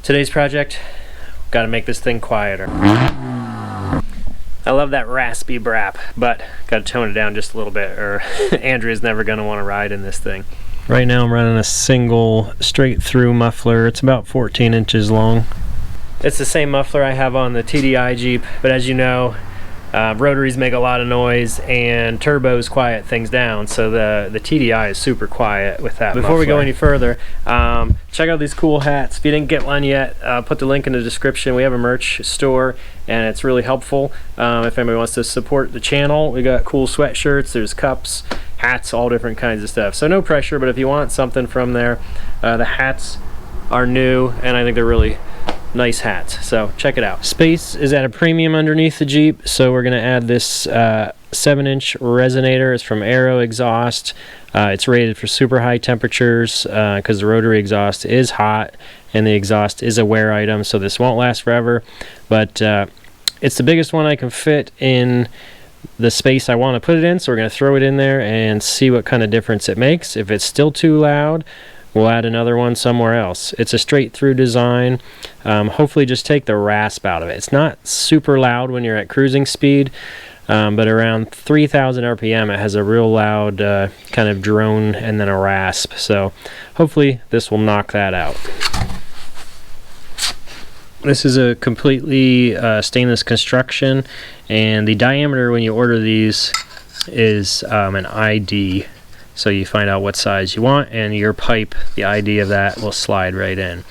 Today's project, got to make this thing quieter. I love that raspy brap, but got to tone it down just a little bit or Andrea's never going to want to ride in this thing. Right now I'm running a single straight through muffler. It's about 14 inches long. It's the same muffler I have on the TDI Jeep, but as you know, rotaries make a lot of noise and turbos quiet things down, so the TDI is super quiet with that. Before we go any further, check out these cool hats. If you didn't get one yet, put the link in the description. We have a merch store and it's really helpful if anybody wants to support the channel. We got cool sweatshirts, there's cups, hats, all different kinds of stuff. So no pressure, but if you want something from there, the hats are new and I think they're really nice hats, so check it out. Space is at a premium underneath the Jeep, so we're going to add this 7-inch resonator. It's from Aero exhaust. It's rated for super high temperatures because the rotary exhaust is hot and the exhaust is a wear item, so this won't last forever, but it's the biggest one I can fit in the space I want to put it in, so we're going to throw it in there and see what kind of difference it makes. If it's still too loud, we'll add another one somewhere else. It's a straight through design. Hopefully just take the rasp out of it. It's not super loud when you're at cruising speed, but around 3,000 RPM it has a real loud kind of drone and then a rasp. So hopefully this will knock that out. This is a completely stainless construction, and the diameter when you order these is an ID. So you find out what size you want, and your pipe, the ID of that, will slide right in.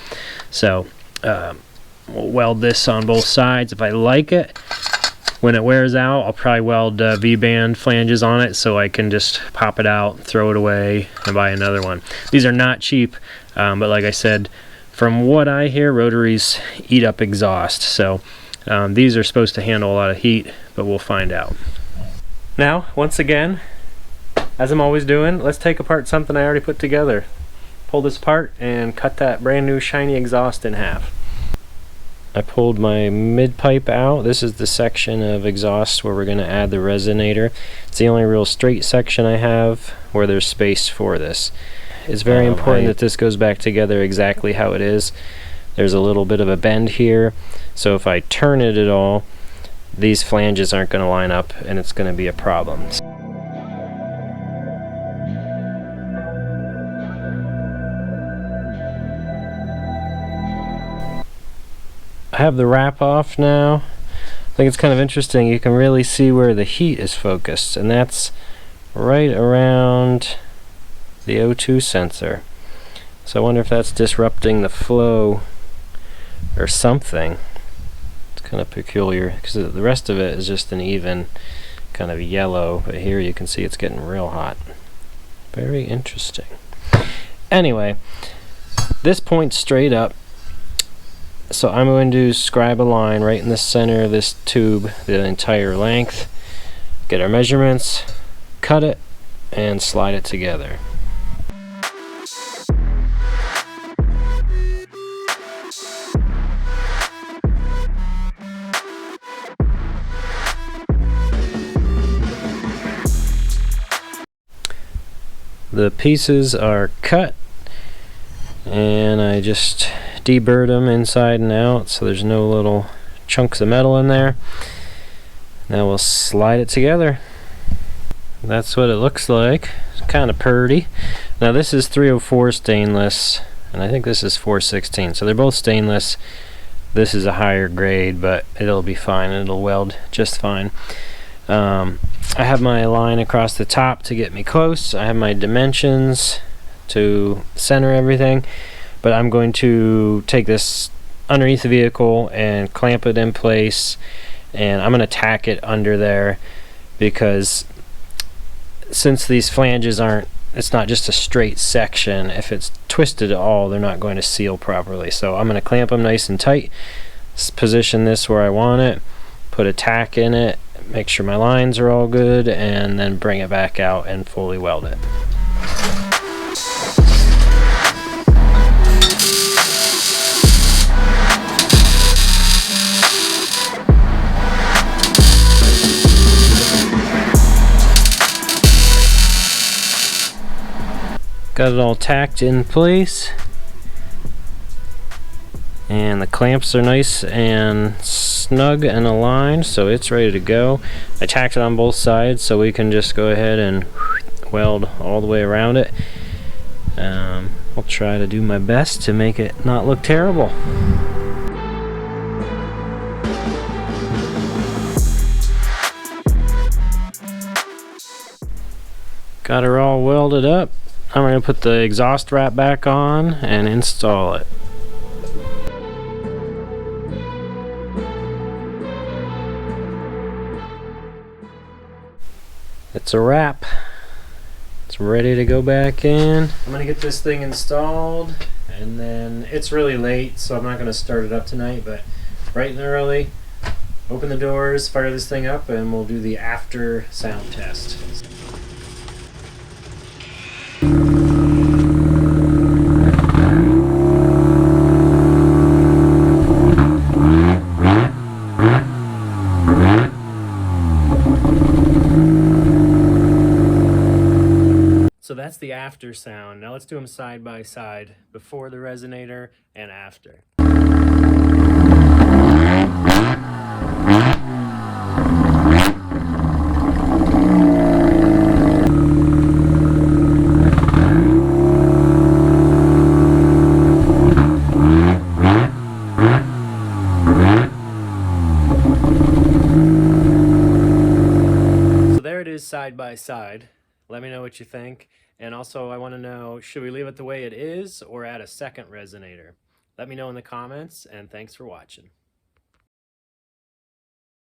So we'll weld this on both sides. If I like it, when it wears out, I'll probably weld V-band flanges on it so I can just pop it out, throw it away, and buy another one. These are not cheap, but like I said, from what I hear, rotaries eat up exhaust. So these are supposed to handle a lot of heat, but we'll find out. Now, once again, as I'm always doing, let's take apart something I already put together. Pull this apart and cut that brand new shiny exhaust in half. I pulled my mid pipe out. This is the section of exhaust where we're going to add the resonator. It's the only real straight section I have where there's space for this. It's very important that this goes back together exactly how it is. There's a little bit of a bend here, so if I turn it at all, these flanges aren't going to line up and it's going to be a problem. I have the wrap off now. I think it's kind of interesting. You can really see where the heat is focused, and that's right around the O2 sensor. So I wonder if that's disrupting the flow or something. It's kind of peculiar because the rest of it is just an even kind of yellow, but here you can see it's getting real hot. Very interesting. Anyway, this points straight up. So I'm going to scribe a line right in the center of this tube, the entire length, get our measurements, cut it, and slide it together. The pieces are cut, and I just deburred them inside and out so there's no little chunks of metal in there. Now we'll slide it together. That's what it looks like. It's kind of purty. Now this is 304 stainless and I think this is 416, so they're both stainless. This is a higher grade, but it'll be fine. It'll weld just fine. I have my line across the top to get me close. I have my dimensions to center everything. But I'm going to take this underneath the vehicle and clamp it in place, and I'm going to tack it under there because since these flanges aren't, it's not just a straight section, if it's twisted at all they're not going to seal properly. So I'm going to clamp them nice and tight, position this where I want it, put a tack in it, make sure my lines are all good, and then bring it back out and fully weld it. Got it all tacked in place, And the clamps are nice and snug and aligned, so it's ready to go. I tacked it on both sides so we can just go ahead and weld all the way around it. I'll try to do my best to make it not look terrible. Got her all welded up. I'm going to put the exhaust wrap back on and install it. It's a wrap. It's ready to go back in. I'm going to get this thing installed, and then it's really late, so I'm not going to start it up tonight, but bright and early, open the doors, fire this thing up, and we'll do the after sound test. So that's the after sound. Now let's do them side by side, before the resonator and after. So there it is side by side. Let me know what you think. And also I want to know, should we leave it the way it is or add a second resonator? Let me know in the comments, and thanks for watching.